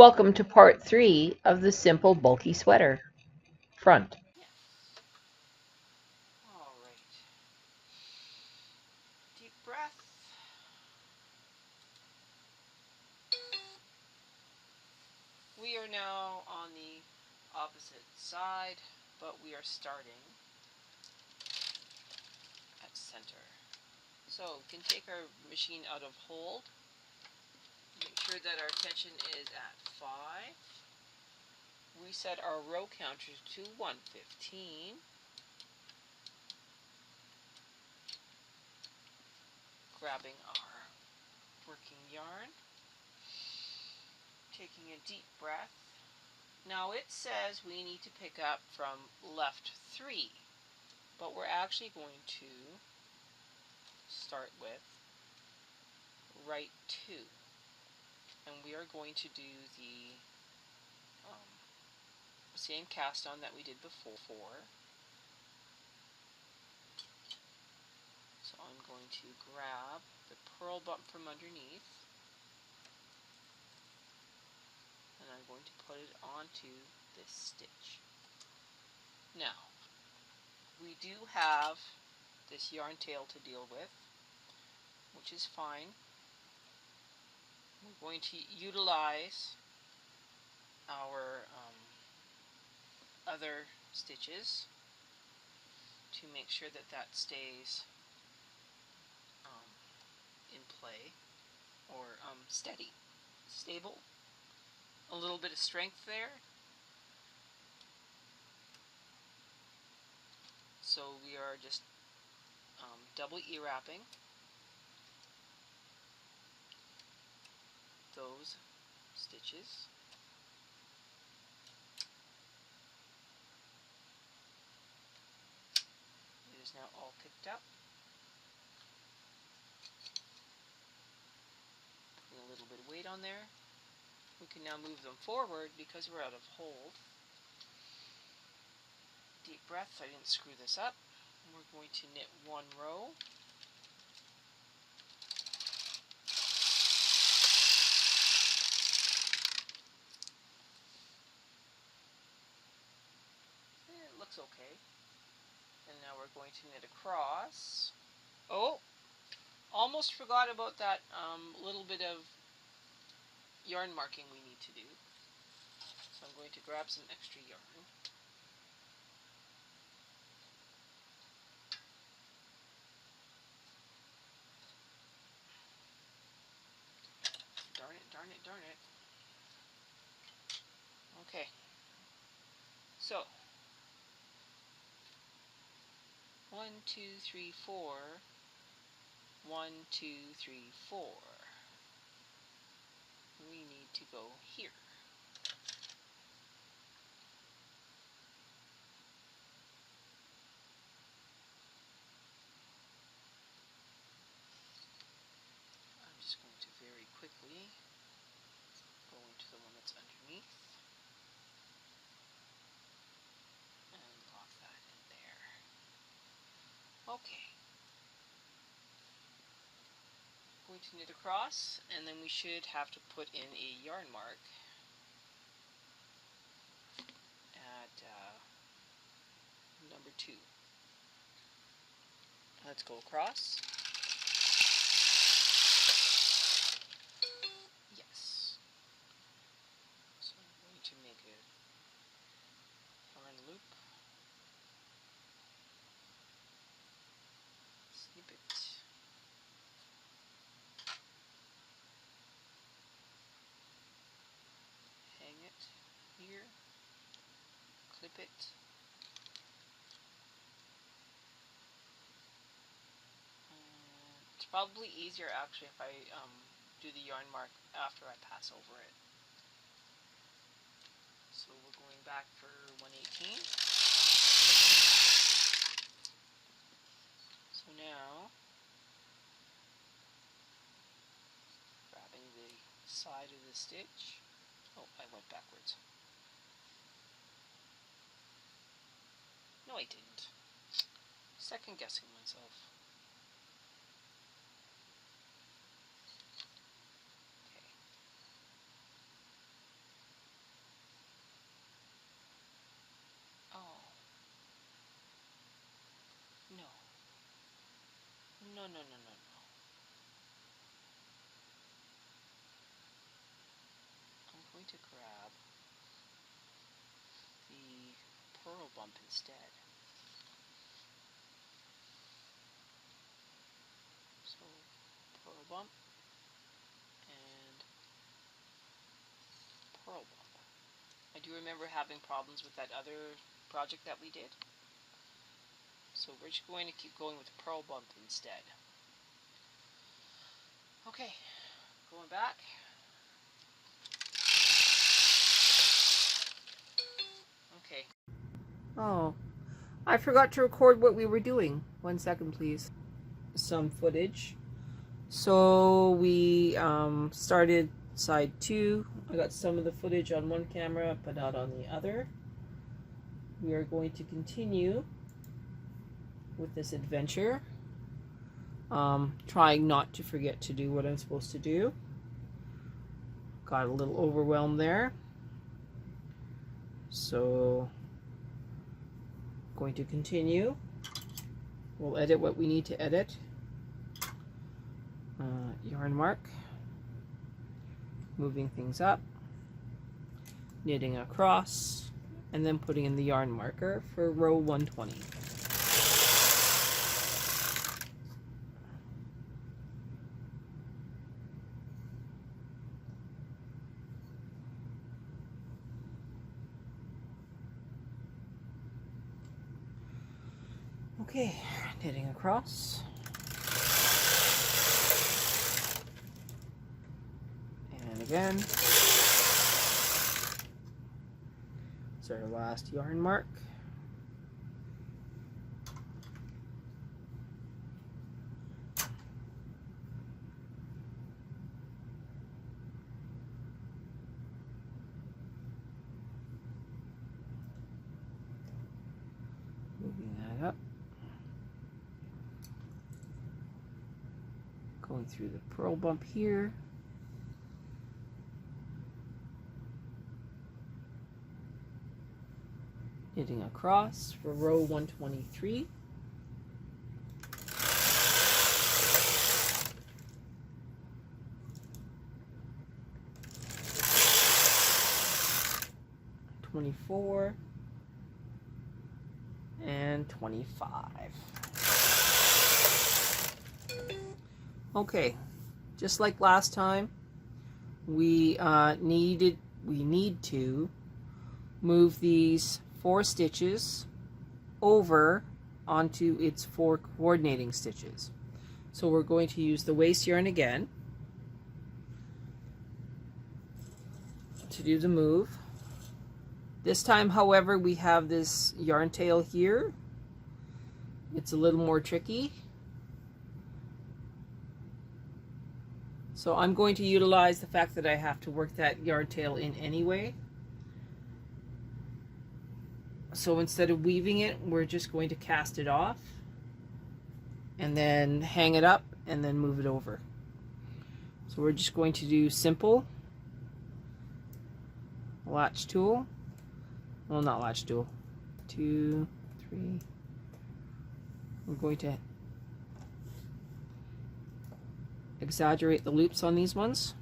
Welcome to part 3 of the simple bulky sweater. Front. Yes. All right. Deep breath. We are now on the opposite side, but we are starting at center. So we can take our machine out of hold. Make sure that our tension is at 5. We set our row counter to 115. Grabbing our working yarn. Taking a deep breath. Now it says we need to pick up from left 3, but we're actually going to start with right 2, and we are going to do the same cast on that we did before. So I'm going to grab the purl bump from underneath, and I'm going to put it onto this stitch. Now, we do have this yarn tail to deal with, which is fine. We're going to utilize our other stitches to make sure that that stays in play, or steady, stable. A little bit of strength there. So we are just double E-wrapping those stitches. It is now all picked up. Putting a little bit of weight on there. We can now move them forward because we're out of hold. Deep breath, I didn't screw this up. We're going to knit one row. It looks okay. And now we're going to knit across. Oh, almost forgot about that little bit of yarn marking we need to do. So I'm going to grab some extra yarn. Darn it, darn it, darn it. Okay. So, 1, 2, 3, 4. 1, 2, 3, 4. We need to go here. I'm just going to very quickly go into the one that's underneath and lock that in there. Okay. Going to knit across, and then we should have to put in a yarn mark at number 2. Let's go across. Yes. So I'm going to make a yarn loop. Snip it. Hang it here. Clip it. It's probably easier actually if I do the yarn mark after I pass over it. So we're going back for 118. So now, grabbing the side of the stitch. Oh, I went backwards. No, I didn't. Second guessing myself. Okay. No. I'm going to grab the pearl bump instead. So, pearl bump and pearl bump. I do remember having problems with that other project that we did. So we're just going to keep going with pearl bump instead. Okay, going back. Okay. Oh, I forgot to record what we were doing. 1 second, please. Some footage. So we started side 2. I got some of the footage on one camera, but not on the other. We are going to continue with this adventure. Trying not to forget to do what I'm supposed to do. Got a little overwhelmed there. So, going to continue. We'll edit what we need to edit. Yarn mark. Moving things up. Knitting across. And then putting in the yarn marker for row 120. Okay, knitting across. And again. It's our last yarn mark. Moving that up. Going through the pearl bump here. Knitting across for row 123. $24 and $25. Okay, just like last time, we need to move these 4 stitches over onto its 4 coordinating stitches. So we're going to use the waste yarn again to do the move. This time, however, we have this yarn tail here. It's a little more tricky. So I'm going to utilize the fact that I have to work that yarn tail in anyway. So instead of weaving it, we're just going to cast it off and then hang it up and then move it over. So we're just going to do simple latch tool. Well, not latch tool. 2, 3. We're going to exaggerate the loops on these ones.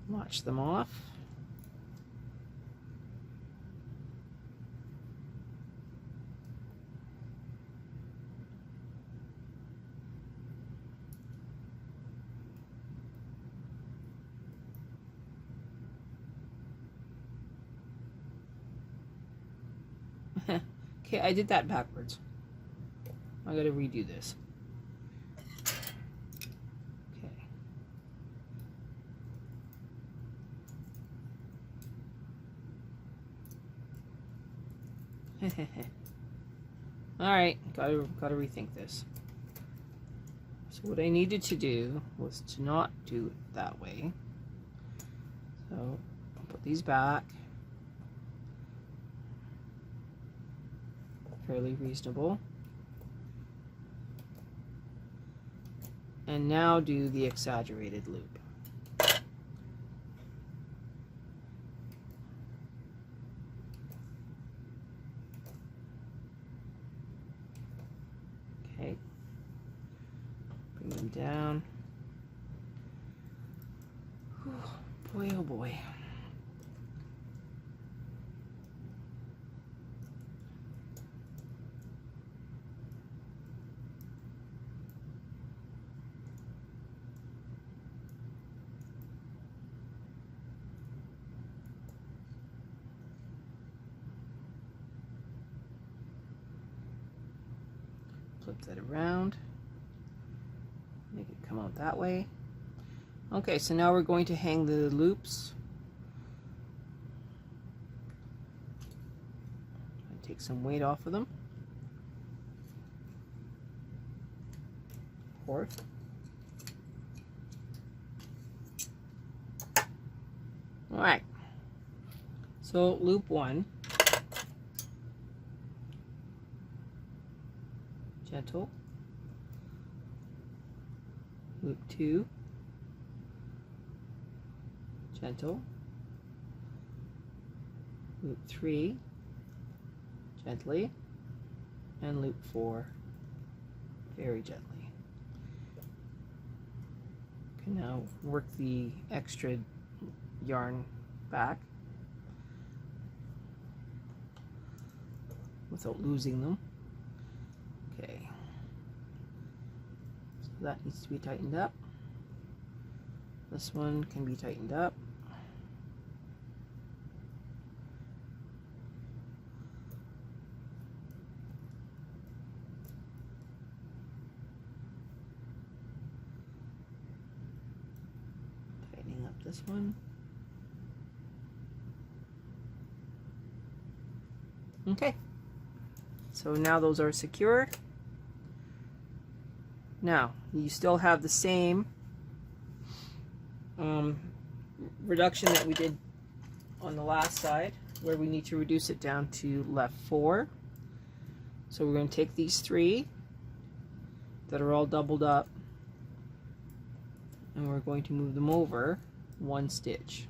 Watch them off. Okay, I did that backwards. I gotta redo this. Alright, gotta rethink this. So what I needed to do was to not do it that way. So I'll put these back. Fairly reasonable. And now do the exaggerated loop. and down. Whew, boy, oh boy. Flip that around. Make it come out that way. Okay, so now we're going to hang the loops. Take some weight off of them. Cord. All right. So loop 1. Gentle. Loop 2. Gentle. Loop 3. Gently. And loop 4. Very gently. Okay, now work the extra yarn back without losing them. Okay, so that needs to be tightened up. This one can be tightened up. Tightening up this one. Okay, so now those are secure. Now, you still have the same reduction that we did on the last side, where we need to reduce it down to left 4. So we're going to take these 3 that are all doubled up, and we're going to move them over 1 stitch.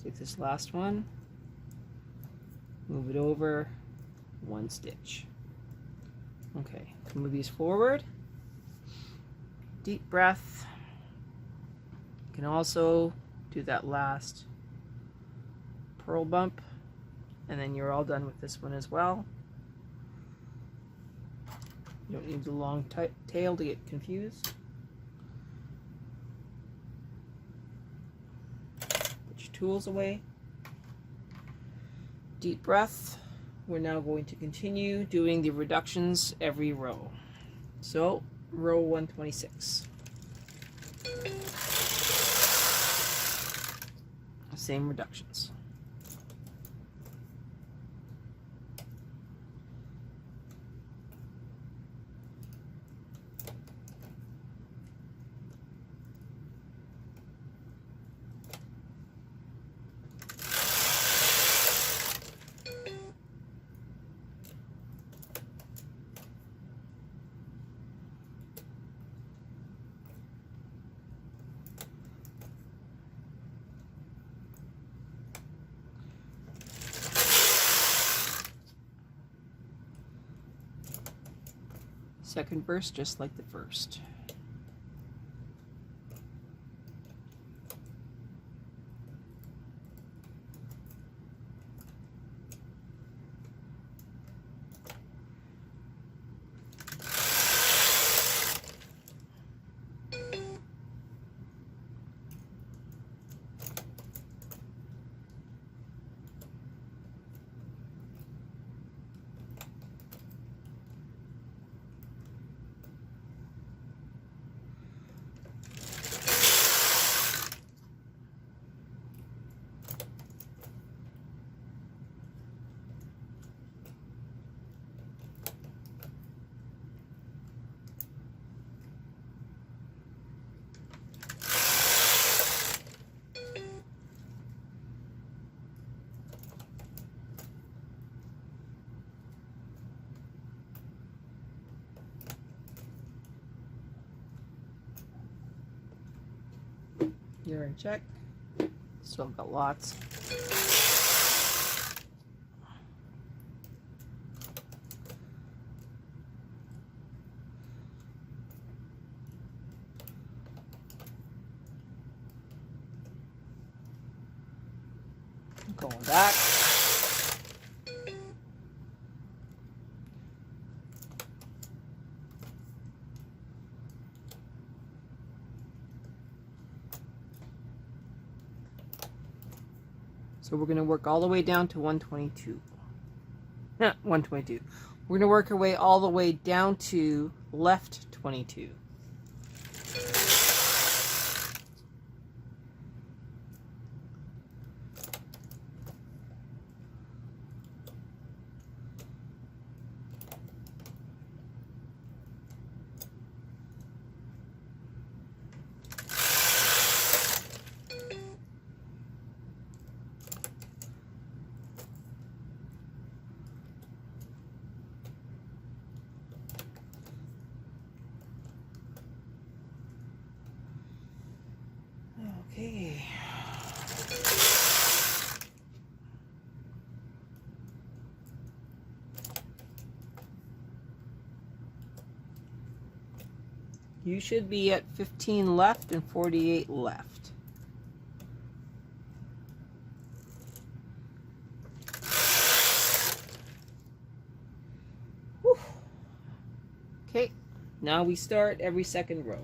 Take this last one, move it over 1 stitch. Okay, move these forward. Deep breath. You can also do that last purl bump, and then you're all done with this one as well. You don't need the long tail to get confused. Tools away. Deep breath. We're now going to continue doing the reductions every row. So, row 126. Same reductions. Second verse just like the first. You're in check. Still got lots. Going back. So we're going to work all the way down to 122. No, 122. We're going to work our way all the way down to left 22. Okay. You should be at 15 left and 48 left. Whew. Okay, now we start every second row.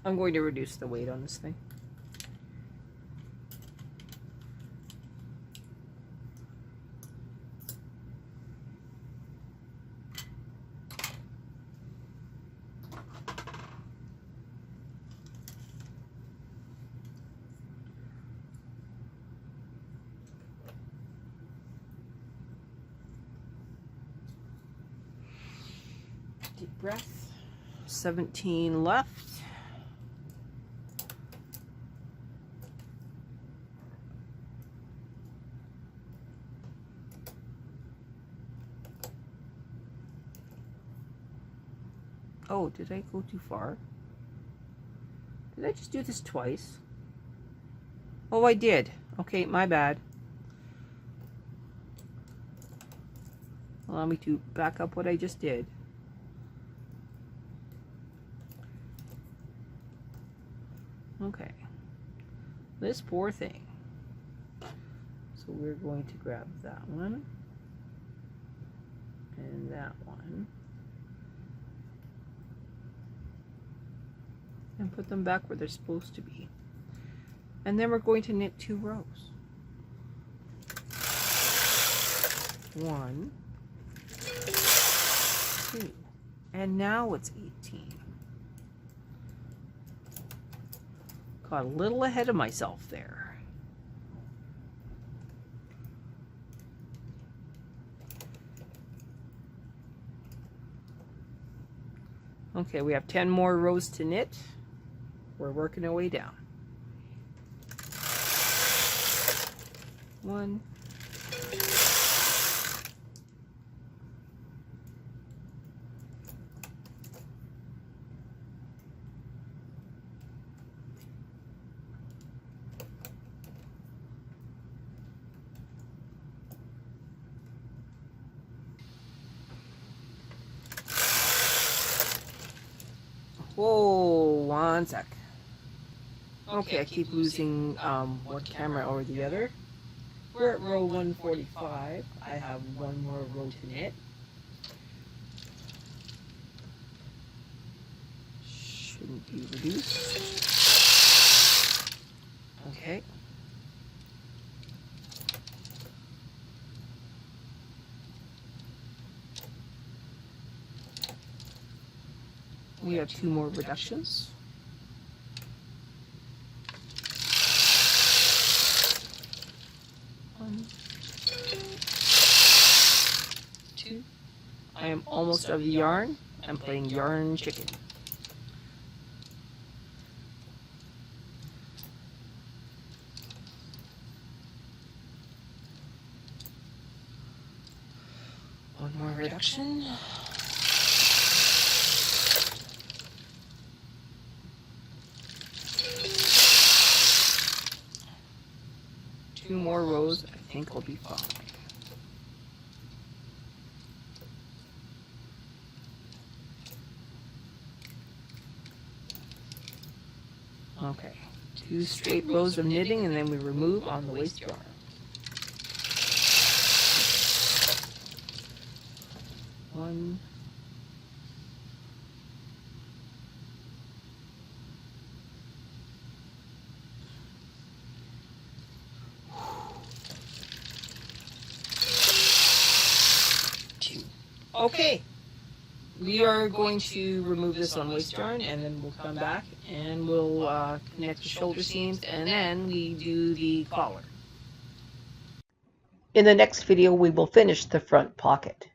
I'm going to reduce the weight on this thing. Deep breath. 17 left. Oh, did I go too far? Did I just do this twice? Oh, I did. Okay, my bad. Allow me to back up what I just did. Okay. This poor thing. So we're going to grab that one. And that one. And put them back where they're supposed to be. And then we're going to knit 2 rows. 1, 2, and now it's 18. Got a little ahead of myself there. Okay, we have 10 more rows to knit. We're working our way down. 1, 1 sec. Okay, I keep losing one camera over the other. We're at row 145. I have 1 more row to knit. Shouldn't be reduced. Okay. We have 2 more reductions. One, 2. I am almost out of yarn. I'm playing yarn chicken. One more reduction. Two more rows, I think will be fine. Okay, 2 straight rows of knitting, and then we remove on the waste yarn. One, two. Okay, we are going to remove this on waste yarn, and then we'll come back and we'll connect the shoulder seams, and then we do the collar. In the next video, we will finish the front pocket.